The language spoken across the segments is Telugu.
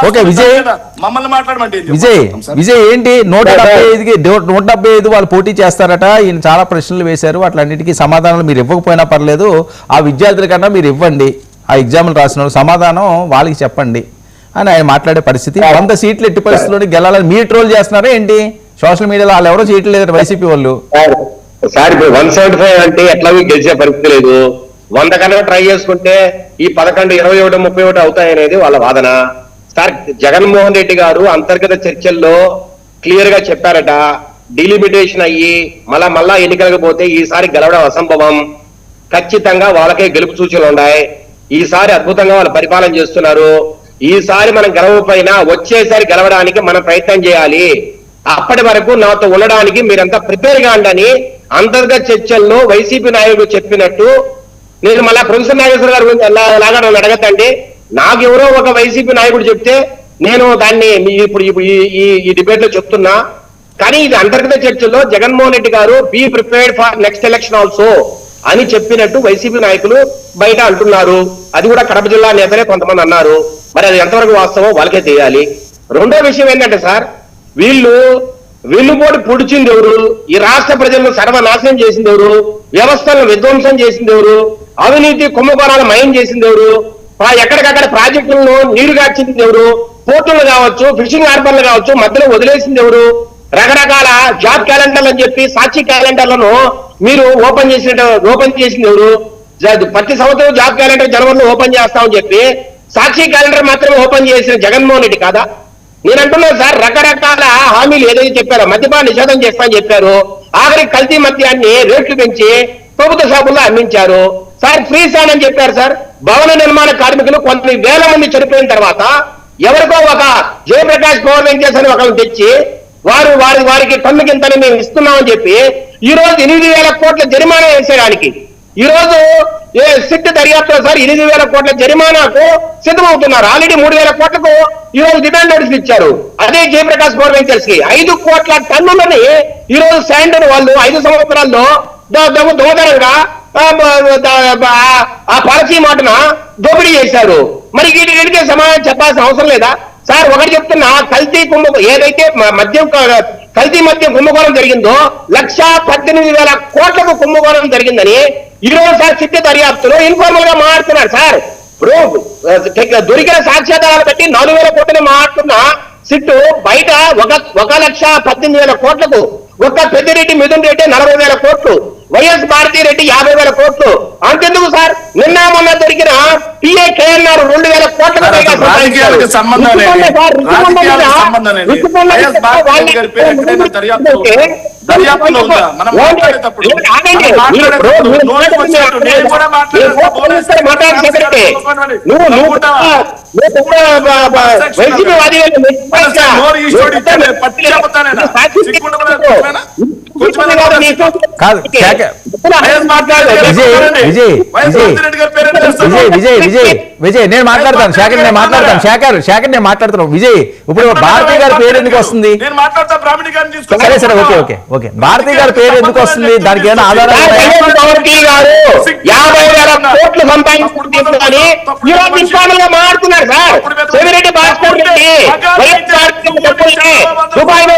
ఓకే విజయ్ మమ్మల్ని మాట్లాడమంటే విజయ్ ఏంటి 175 వాళ్ళు పోటీ చేస్తారట. ఈయన చాలా ప్రశ్నలు వేశారు, అట్లన్నిటికీ సమాధానాలు మీరు ఇవ్వకపోయినా పర్లేదు, ఆ విద్యార్థుల కన్నా మీరు ఇవ్వండి, ఆ ఎగ్జామ్లు రాసిన సమాధానం వాళ్ళకి చెప్పండి అని ఆయన మాట్లాడే పరిస్థితి. 100 సీట్లు ఎట్టి పరిస్థితుల్లో గెలాలని మీరు ట్రోల్ చేస్తున్నారా ఏంటి? సోషల్ మీడియాలో వాళ్ళు ఎవరో సీట్లు లేదు వైసీపీ వాళ్ళు. సార్ ఇప్పుడు 175 అంటే ఎట్లాగో గెలిచే పరిస్థితి లేదు. 100 కన్నా ట్రై చేసుకుంటే ఈ 11, 21, 31 అవుతాయనేది వాళ్ళ వాదన. సార్ జగన్మోహన్ రెడ్డి గారు అంతర్గత చర్చల్లో క్లియర్ గా చెప్పారట, డిలిమిటేషన్ అయ్యి మళ్ళా ఎన్నికలకు పోతే ఈసారి గెలవడం అసంభవం, ఖచ్చితంగా వాళ్ళకే గెలుపు సూచనలు ఉన్నాయి, ఈసారి అద్భుతంగా వాళ్ళు పరిపాలన చేస్తున్నారు, ఈసారి మనం గెలవకపోయినా వచ్చేసారి గెలవడానికి మనం ప్రయత్నం చేయాలి, అప్పటి వరకు నాతో ఉండడానికి మీరంతా ప్రిపేర్ గా ఉండని అంతర్గత చర్చల్లో వైసీపీ నాయకుడు చెప్పినట్టు. నేను మళ్ళా ప్రొఫెసర్ నాగేశ్వర గారి గురించి లాగా నన్ను అడగతండి, నాకు ఎవరో ఒక వైసీపీ నాయకుడు చెప్తే నేను దాన్ని ఇప్పుడు ఈ డిబేట్ లో చెప్తున్నా. కానీ ఇది అంతర్గత చర్చల్లో జగన్మోహన్ రెడ్డి గారు be prepared for next election also అని చెప్పినట్టు వైసీపీ నాయకులు బయట అంటున్నారు. అది కూడా కడప జిల్లా నేతలే కొంతమంది అన్నారు. మరి అది ఎంతవరకు వాస్తవం వాళ్ళకే తెలియాలి. రెండో విషయం ఏంటంటే సార్, వెన్నుపోటు పొడిచింది ఎవరు? ఈ రాష్ట్ర ప్రజలను సర్వనాశనం చేసింది ఎవరు? వ్యవస్థలను విధ్వంసం చేసింది ఎవరు? అవినీతి కుంభకోణాలు మయం చేసింది ఎవరు? ఎక్కడికక్కడ ప్రాజెక్టులను నీరు గార్చింది ఎవరు? పోర్టులు కావచ్చు, ఫిషింగ్ హార్బర్లు కావచ్చు, మధ్యలో వదిలేసింది ఎవరు? రకరకాల జాబ్ క్యాలెండర్లు అని చెప్పి సాక్షి క్యాలెండర్లను మీరు ఓపెన్ చేసింది ఎవరు? ప్రతి సంవత్సరం జాబ్ క్యాలెండర్ జనవరిలో ఓపెన్ చేస్తామని చెప్పి సాక్షి క్యాలెండర్ మాత్రమే ఓపెన్ చేసిన జగన్మోహన్ రెడ్డి కాదా? నేను అంటున్నాను సార్, రకరకాల హామీలు ఏదైతే చెప్పారో, మద్యపాన నిషేధం చేస్తామని చెప్పారు, ఆఖరి కల్తీ మద్యాన్ని రేట్లు పెంచి ప్రభుత్వ షాపుల్లో అమ్మించారు. సార్ ఫ్రీ సాన్ అని చెప్పారు. సార్ భవన నిర్మాణ కార్మికులు కొన్ని వేల మంది చనిపోయిన తర్వాత ఎవరికో ఒక జయప్రకాష్ పవర్ వెంకటేష్ అని ఒకరిని తెచ్చి వారికి టన్నుకింతని మేము ఇస్తున్నామని చెప్పి ఈ రోజు 8,000 కోట్ల జరిమానా వేసేయడానికి ఈ రోజు సిట్ దర్యాప్తులో సార్ 8,000 కోట్ల జరిమానాకు సిద్ధమవుతున్నారు. ఆల్రెడీ 3,000 కోట్లకు ఈ రోజు డిమాండ్ నోటీసులు ఇచ్చారు. అదే జయప్రకాష్ పవర్ వెంకటేష్ కి 5 కోట్ల టన్నులని ఈ రోజు శాండ్ వాళ్ళు 5 సంవత్సరాల్లో దొంగతనంగా ఆ పాలసీ మాటన దోపిడీ చేశారు. మరి వీటికి సమాధానం చెప్పాల్సిన అవసరం లేదా? సార్ ఒకటి చెప్తున్నా, ఏదైతే కల్తీ మద్యం కుంభకోణం జరిగిందో 1,18,000 కోట్లకు కుంభకోణం జరిగిందని ఈ రోజు సార్ సిట్ దర్యాప్తులో ఇన్ఫార్మల్ గా మాట్లాడుతున్నారు. సార్ ఇప్పుడు దొరికిన సాక్ష్యాధారాలు బట్టి 4,000 కోట్లని మాట్లాడుతున్న సిట్టు బయట 1,18,000 కోట్లకు ఒక్క పెద్దిరెడ్డి మిథున్ రెడ్డి 40,000 కోట్లు, వైఎస్ భారతీ రెడ్డి 50,000 కోట్లు. అంతెందుకు సార్, నిన్న మొన్న దొరికిన పిఏ కేఎన్ఆర్ 2,000 కోట్లకు వైసీపీ వాది విజయ్ నేను మాట్లాడతాను. శేఖర్ నేను మాట్లాడతాను. విజయ్ ఇప్పుడు భారతీ గారి పేరు ఎందుకు వస్తుంది? సరే సరే ఓకే భారతీ గారి పేరు ఎందుకు వస్తుంది? దానికి ఏమైనా ఆధారాలు మాట్లాడుతున్నారు సార్. చెవిరెడ్డి భాస్కర్ రెడ్డి దుబాయ్లో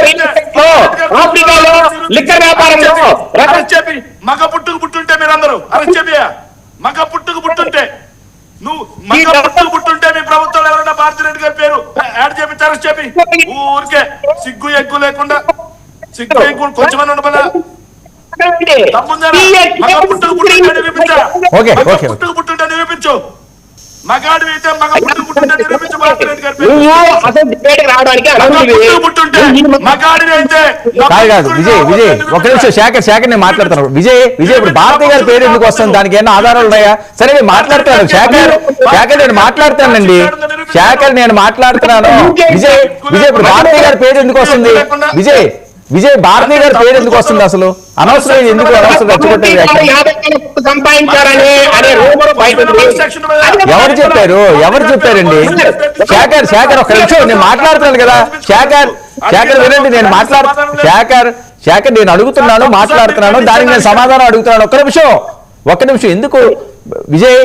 ఆఫ్రికాలో లిక్కర్ వ్యాపారంలో మగ పుట్టుకు పుట్టుంటే మీరందరూ అరెస్ట్ చెప్పియా? మగ పుట్టుకు పుట్టుంటే నువ్వు మగ పుట్టుకు పుట్టుంటే మీ ప్రభుత్వం ఎవరైనా భారతీ రెడ్డి గారి పేరు యాడ్ చేపి అరెస్ట్ చెప్పి ఊరికే సిగ్గు ఎక్కువ లేకుండా కొంచెం ఉండబోదా? మగ పుట్టుకు పుట్టుంటే నిరూపించా, పుట్టుకు పుట్టుంటే నిరూపించు. మగాడు అయితే మగ పుట్టుకు పుట్టుంటే నిరూపించు భారతీ రెడ్డి గారి పేరు. మగాడిని అయితే విజయ్ ఒక నిమిషం శేఖర్ నేను మాట్లాడుతున్నాను. విజయ్ ఇప్పుడు భారతీ గారి పేరు ఎందుకు వస్తుంది? దానికి ఏమైనా ఆధారాలు ఉన్నాయా? సరే నేను మాట్లాడతాను. శేఖర్ నేను మాట్లాడతానండి. నేను మాట్లాడుతున్నాను. విజయ్ ఇప్పుడు భారతీ గారి పేరు ఎందుకు వస్తుంది? విజయ్ భారతీ గారి పేరు ఎందుకు వస్తుంది? అసలు అనవసరం ఎందుకు రెచ్చగొట్టారు? ఎవరు చెప్పారండి? శేఖర్ ఒక నిమిషం నేను మాట్లాడుతున్నాను కదా. శేఖర్ వినండి, నేను శేఖర్ నేను అడుగుతున్నాను, మాట్లాడుతున్నాను, దానికి నేను సమాధానం అడుగుతున్నాను. ఒక్క నిమిషం ఎందుకు? విజయ్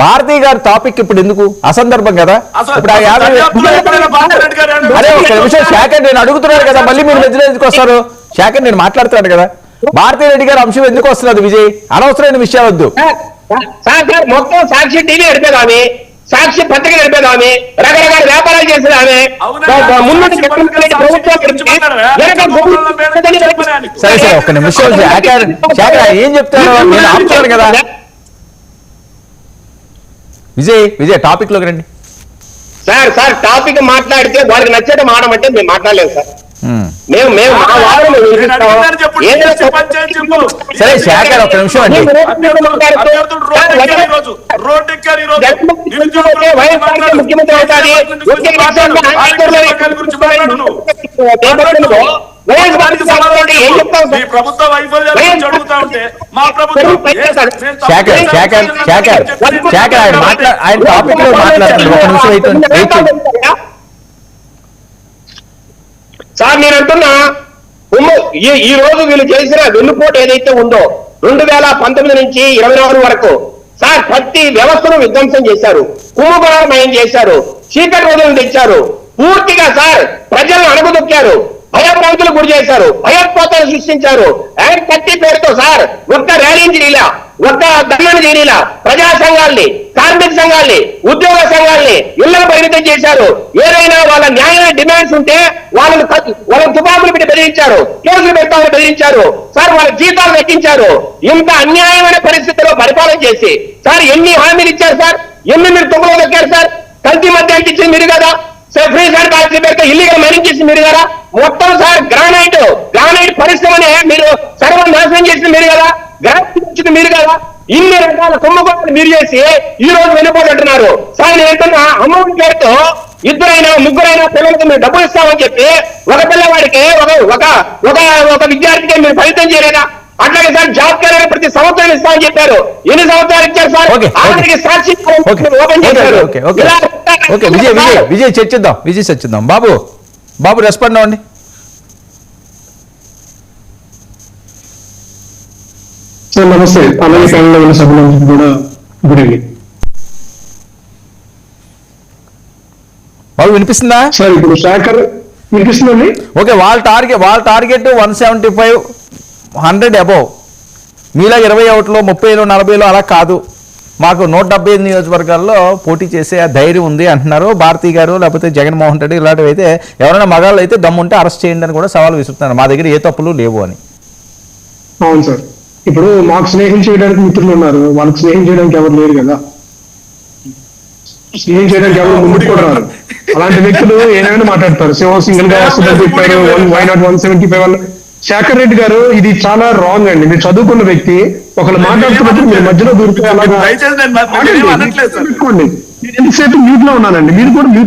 భారతీ గారి టాపిక్ ఇప్పుడు ఎందుకు అసందర్భం కదా. అసలు ఇప్పుడు ఆ 50 దర్యాప్తులో ఎప్పుడైనా భారతిరెడ్డి గారు ఏమన్నా అరే ఒక నిమిషం శాఖర్ నేను అడుగుతున్నాను కదా, మళ్ళీ మీరు మధ్యలో ఎందుకు వస్తారు? శాఖర్ నేను మాట్లాడుతున్నాను కదా, భారతీ రెడ్డి గారి అంశం ఎందుకు వస్తున్నది విజయ్? అనవసరమైన విషయాలు వద్దు. సార్ మొత్తం సాక్షి టీవీ నడిపేదామె, సాక్షి పత్రిక నడిపేదామె, రకరకాల వ్యాపారాలు చేసేదామె, ముందు సరే సరే ఒక్క నిమిషం శాఖర్ ఏం చెప్తారు నేను ఆపుతాను కదా. విజయ్ టాపిక్ లోకి రండి. సార్ టాపిక్ మాట్లాడితే వారికి నచ్చేట మాడమంటే మేము మాట్లాడలేము సార్. మేము మా వాదన మేము వినిపిస్తాం. సరే శాఖర్ ఒక్క నిమిషం అండి. ముఖ్యమంత్రి అవుతాది ప్రభుత్వ వైఫల్యాలు అడుగుతా ఉంటే మా శాఖర్ ఆయన టాపిక్ లో మాట్లాడుతున్నారు. ఒక నిమిషం అయితే సార్ నేను అంటున్నా ఈ రోజు వీళ్ళు చేసిన వెన్నుపోటు ఏదైతే ఉందో 2019 నుంచి 24 వరకు సార్ ప్రతి వ్యవస్థను విధ్వంసం చేశారు, కుంభకోణమయం చేశారు, చీకటి రోజులను తెచ్చారు, పూర్తిగా సార్ ప్రజలను అణగదొక్కారు, భయభ్రాంతులు గురి చేశారు, భయోత్పాతాలు సృష్టించారు. యాక్ట్ 30 పేరుతో సార్ ఒక్క ర్యాలీ చేయలా, ఒక్క ధర్నాన్ని చేయలా, ప్రజా సంఘాల్ని, కార్మిక సంఘాల్ని, ఉద్యోగ సంఘాల్ని ఇళ్లను పరిమితం చేశారు. ఏదైనా వాళ్ళ న్యాయమైన డిమాండ్స్ ఉంటే వాళ్ళని తుపాకులు పెట్టి బెదిరించారు, కేసులు పెడతామని బెదిరించారు సార్, వాళ్ళ జీతాలు దక్కించారు. ఇంత అన్యాయమైన పరిస్థితిలో పరిపాలన చేసి సార్ ఎన్ని హామీలు ఇచ్చారు సార్, ఎన్ని మీరు తొమ్మిదిలో దక్కారు సార్. కల్తీ మధ్య ఇచ్చింది మీరు కదా సార్, ఫ్రీ సార్ పాలసీ పేరుతో ఇల్లీగల్ మైనింగ్ చేసింది మీరు కదా, మొత్తం సార్ గ్రానైట్ పరిశ్రమనే మీరు సర్వనాశనం చేసింది మీరు కదా, గ్రానైట్ వచ్చింది మీరు కదా, ఇన్ని రకాల కుంభకోణాలు మీరు చేసి ఈ రోజు వెళ్ళిపోతుంటున్నారు సార్. నేను ఏంటన్నా అమౌంట్ పేరుతో ఇద్దరైనా ముగ్గురైనా పిల్లలకి మీరు డబ్బులు ఇస్తామని చెప్పి ఒక పిల్లవాడికి ఒక విద్యార్థికి మీరు ఫలితం చేయలేదా? అట్లాగే సార్ జాబ్ క్యాలెండర్ ప్రతి సంవత్సరం ఇస్తామని చెప్పారు, ఎన్ని సంవత్సరాలు ఇచ్చారు సార్? ఆఖరికి సాక్షి ఓపెన్ చేశారు. విజయ్ చర్చిద్దాం. బాబు రెస్పాండ్ అవ్వండి. సార్ నమస్తే. అలాగే ప్యానెల్లో ఉన్న సభ్యులందరికీ కూడా గుడ్ ఈవినింగ్. బాబు వినిపిస్తుందా సార్? ఇప్పుడు శాఖర్ వినిపిస్తుందండి. ఓకే, వాళ్ళ టార్గెట్ 175, 100 అబోవ్. మీలా 21లో 30లో 40లో అలా కాదు, మాకు 175 నియోజకవర్గాల్లో పోటీ చేసే ధైర్యం ఉంది అంటున్నారు భారతీ గారు, లేకపోతే జగన్మోహన్ రెడ్డి. ఇలాంటివి అయితే ఎవరైనా మగాళ్ళు అయితే దమ్ముంటే అరెస్ట్ చేయండి అని కూడా సవాల్ విసురుతున్నారు. మా దగ్గర ఏ తప్పులు లేవు అని. అవును సార్. ఇప్పుడు మాకు స్నేహం చేయడానికి మిత్రులు ఉన్నారు, వాళ్ళకి స్నేహం చేయడానికి ఎవరు లేరు కదా, స్నేహం చేయడానికి ఎవరు ముందుకు కూడా రారు. అలాంటి వ్యక్తులు ఏమైనా మాట్లాడతారు. సింగిల్ గా వస్తుందని చెప్పారు, వై నాట్ 175 వల్ల. శాఖర్ రెడ్డి గారు ఇది చాలా రాంగ్ అండి. మీరు చదువుకున్న వ్యక్తి ఒకళ్ళు మాట్లాడుతున్నప్పుడు మీరు మధ్యలో దూరితే అలాగా ఎంతసేపు మ్యూట్ లో ఉన్నానండి, మీరు కూడా మ్యూట్